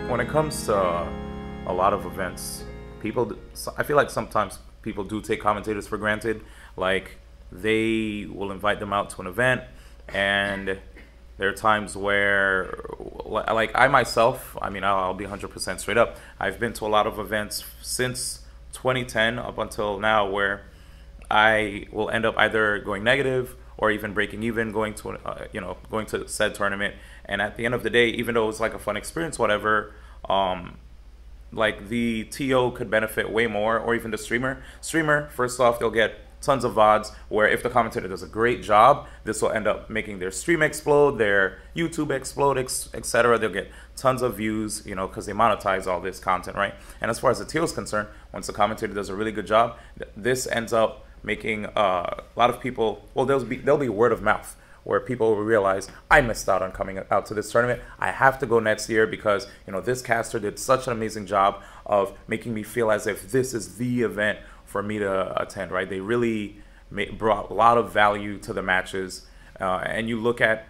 when it comes to a lot of events, I feel like sometimes people do take commentators for granted. Like, they will invite them out to an event, and there are times where, like, I myself, I mean, I'll be 100% straight up. I've been to a lot of events since 2010 up until now where I will end up either going negative or even breaking even, going to going to said tournament. And at the end of the day, even though it was like a fun experience, whatever, like the TO could benefit way more, or even the streamer. First off, they'll get tons of VODs where if the commentator does a great job, this will end up making their stream explode, their YouTube explode, etc. They'll get tons of views, you know, because they monetize all this content, right? And as far as the TO is concerned, once the commentator does a really good job, this ends up making a lot of people, well, there'll be word of mouth where people will realize, I missed out on coming out to this tournament. I have to go next year because, you know, this caster did such an amazing job of making me feel as if this is the event for me to attend, right? They really brought a lot of value to the matches. And you look at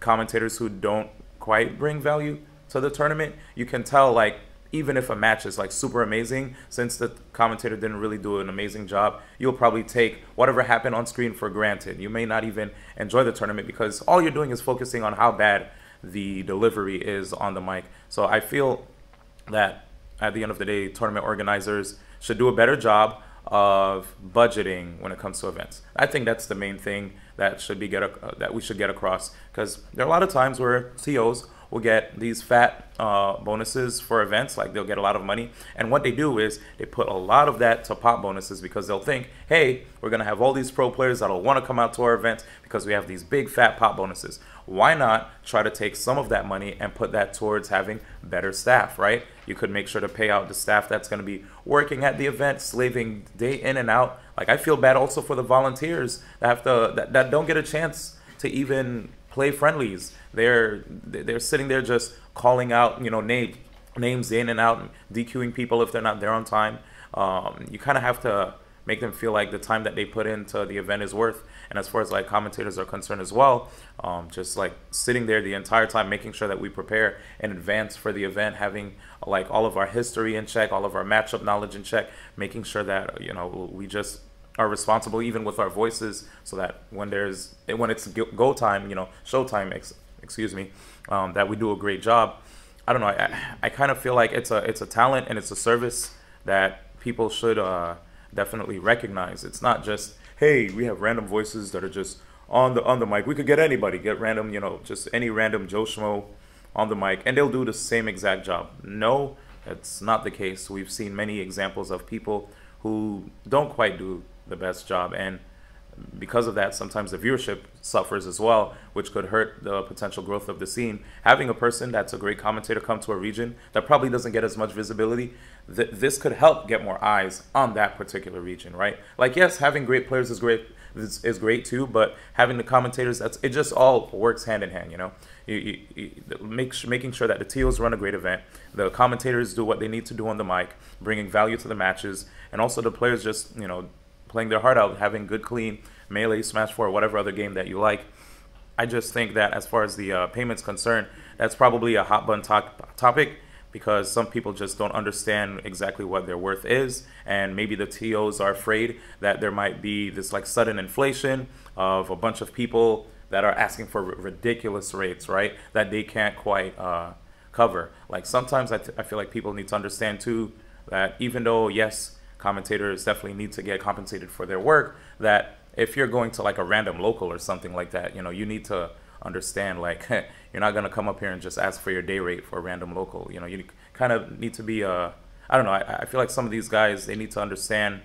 commentators who don't quite bring value to the tournament, you can tell, like, even if a match is like super amazing, since the commentator didn't really do an amazing job, you'll probably take whatever happened on screen for granted. You may not even enjoy the tournament because all you're doing is focusing on how bad the delivery is on the mic. So I feel that at the end of the day, tournament organizers should do a better job of budgeting when it comes to events. I think that's the main thing that that we should get across, because there are a lot of times where TOs will get these fat bonuses for events, like they'll get a lot of money, and what they do is they put a lot of that to pop bonuses because they'll think, hey, we're gonna have all these pro players that'll want to come out to our events because we have these big fat pop bonuses. Why not try to take some of that money and put that towards having better staff, right? You could make sure to pay out the staff that's going to be working at the event, slaving day in and out. Like, I feel bad also for the volunteers that that don't get a chance to even play friendlies. They're sitting there just calling out, you know, names in and out, and DQing people if they're not there on time. You kind of have to make them feel like the time that they put into the event is worth. And as far as like commentators are concerned as well, just like sitting there the entire time, making sure that we prepare in advance for the event, having like all of our history in check, all of our matchup knowledge in check, making sure that, you know, we just are responsible even with our voices, so that when it's go time, you know, show time, excuse me, that we do a great job. I don't know. I kind of feel like it's a talent and it's a service that people should definitely recognize. It's not just, hey, we have random voices that are just on the mic. We could get anybody, get random, you know, just any random Joe Schmo on the mic, and they'll do the same exact job. No, that's not the case. We've seen many examples of people who don't quite do the best job, and because of that, sometimes the viewership suffers as well, which could hurt the potential growth of the scene. Having a person that's a great commentator come to a region that probably doesn't get as much visibility, this could help get more eyes on that particular region, right? Like, yes, having great players is great too, but having the commentators, it just all works hand in hand, you know? Making sure that the TOs run a great event, the commentators do what they need to do on the mic, bringing value to the matches, and also the players just, you know, playing their heart out, having good, clean Melee, Smash 4, whatever other game that you like. I just think that as far as the payments concerned, that's probably a hot button topic, because some people just don't understand exactly what their worth is, and maybe the TOs are afraid that there might be this like sudden inflation of a bunch of people that are asking for ridiculous rates, right, that they can't quite cover. Like, sometimes I feel like people need to understand too that even though, yes, commentators definitely need to get compensated for their work, that if you're going to like a random local or something like that, you know, you need to understand, like, you're not going to come up here and just ask for your day rate for a random local. You know, you kind of need to be I don't know, I feel like some of these guys, they need to understand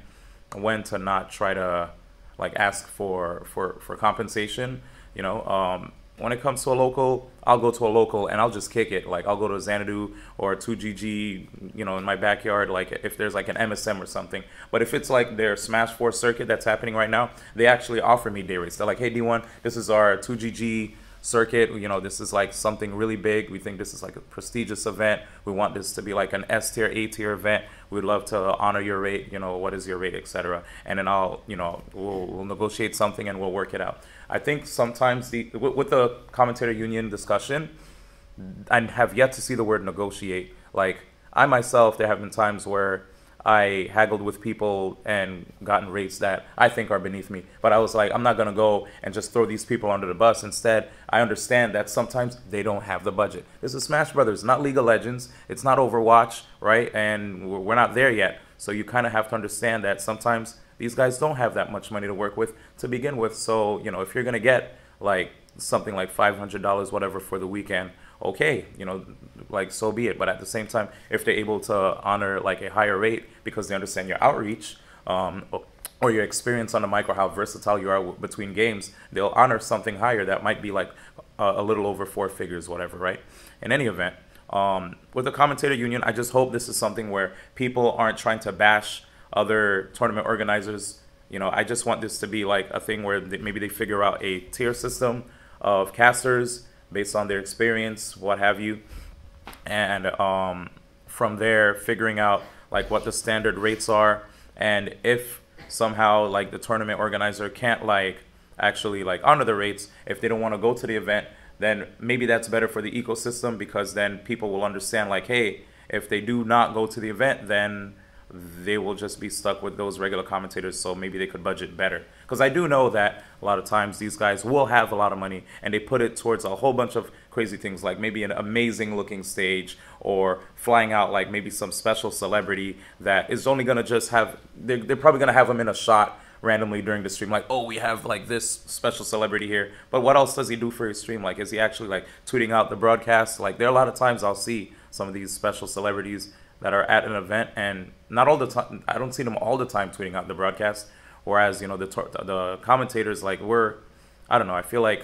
when to not try to like ask for compensation. You know, when it comes to a local, I'll go to a local and I'll just kick it. Like, I'll go to Xanadu or 2GG, you know, in my backyard, like if there's like an MSM or something. But if it's like their Smash 4 circuit that's happening right now, they actually offer me day rates. They're like, hey, D1, this is our 2GG circuit. You know, this is like something really big. We think this is like a prestigious event. We want this to be like an S tier, A tier event. We'd love to honor your rate. You know, what is your rate, etc. And then I'll, you know, we'll negotiate something and we'll work it out. I think sometimes with the commentator union discussion, I have yet to see the word negotiate. Like, I myself, there have been times where I haggled with people and gotten rates that I think are beneath me. But I was like, I'm not going to go and just throw these people under the bus. Instead, I understand that sometimes they don't have the budget. This is Smash Brothers, not League of Legends. It's not Overwatch, right? And we're not there yet. So you kind of have to understand that sometimes these guys don't have that much money to work with to begin with. So, you know, if you're going to get like something like $500, whatever, for the weekend, okay, you know, like, so be it. But at the same time, if they're able to honor like a higher rate because they understand your outreach, or your experience on the mic, or how versatile you are between games, they'll honor something higher that might be like a little over 4 figures, whatever, right? In any event, with the commentator union, I just hope this is something where people aren't trying to bash other tournament organizers. You know, I just want this to be like a thing where maybe they figure out a tier system of casters based on their experience, what have you, and from there figuring out like what the standard rates are. And if somehow like the tournament organizer can't like actually like honor the rates, if they don't want to go to the event, then maybe that's better for the ecosystem, because then people will understand like, hey, if they do not go to the event, then they will just be stuck with those regular commentators. So maybe they could budget better, because I do know that a lot of times these guys will have a lot of money and they put it towards a whole bunch of crazy things, like maybe an amazing looking stage, or flying out like maybe some special celebrity that is only going to just have, they're probably going to have them in a shot randomly during the stream, like, oh, we have like this special celebrity here, but what else does he do for his stream? Like, is he actually like tweeting out the broadcast? Like, there are a lot of times I'll see some of these special celebrities that are at an event, and not all the time, I don't see them all the time tweeting out the broadcast. Whereas, you know, the commentators, like, I don't know, I feel like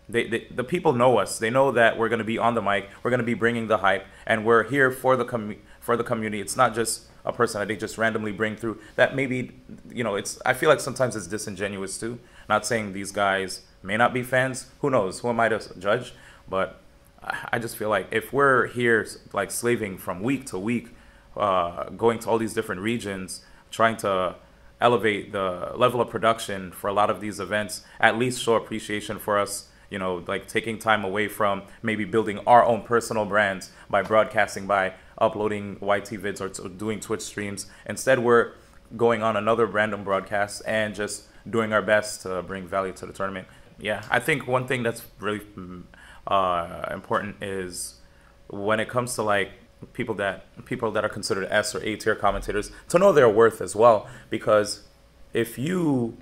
the people know us. They know that we're going to be on the mic, we're going to be bringing the hype, and we're here for the community. It's not just a person that they just randomly bring through that maybe, you know, I feel like sometimes it's disingenuous too. Not saying these guys may not be fans, who knows, who am I to judge? But I just feel like if we're here like slaving from week to week, going to all these different regions, trying to elevate the level of production for a lot of these events, at least show appreciation for us, you know, like taking time away from maybe building our own personal brands by broadcasting, by uploading YT vids, or doing Twitch streams. Instead, we're going on another random broadcast and just doing our best to bring value to the tournament. Yeah, I think one thing that's really important is when it comes to like people that are considered S or A tier commentators, to know their worth as well. Because if you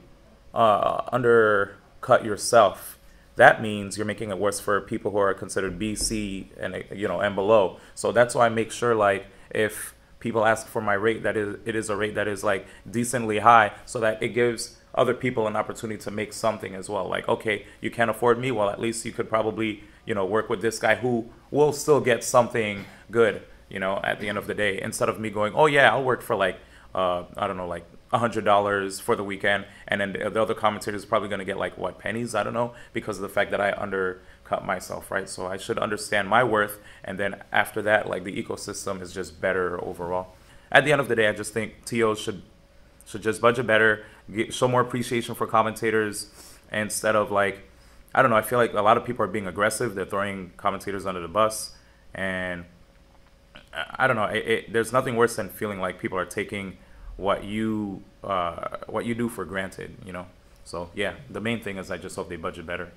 undercut yourself, that means you're making it worse for people who are considered B, C, and, you know, and below. So that's why I make sure, like, if people ask for my rate, that it is a rate that is like decently high, so that it gives other people an opportunity to make something as well. Like, okay, you can't afford me, well, at least you could probably, you know, work with this guy who will still get something good, you know, at the end of the day, instead of me going, oh yeah, I'll work for like I don't know, like $100 for the weekend, and then the other commentator is probably going to get like, what, pennies? I don't know, because of the fact that I undercut myself, right? So I should understand my worth, and then after that, like, the ecosystem is just better overall. At the end of the day, I just think TOs should just budget better, show more appreciation for commentators, instead of like, I don't know, I feel like a lot of people are being aggressive. They're throwing commentators under the bus, and I don't know, there's nothing worse than feeling like people are taking what you do for granted, you know. So yeah, the main thing is I just hope they budget better.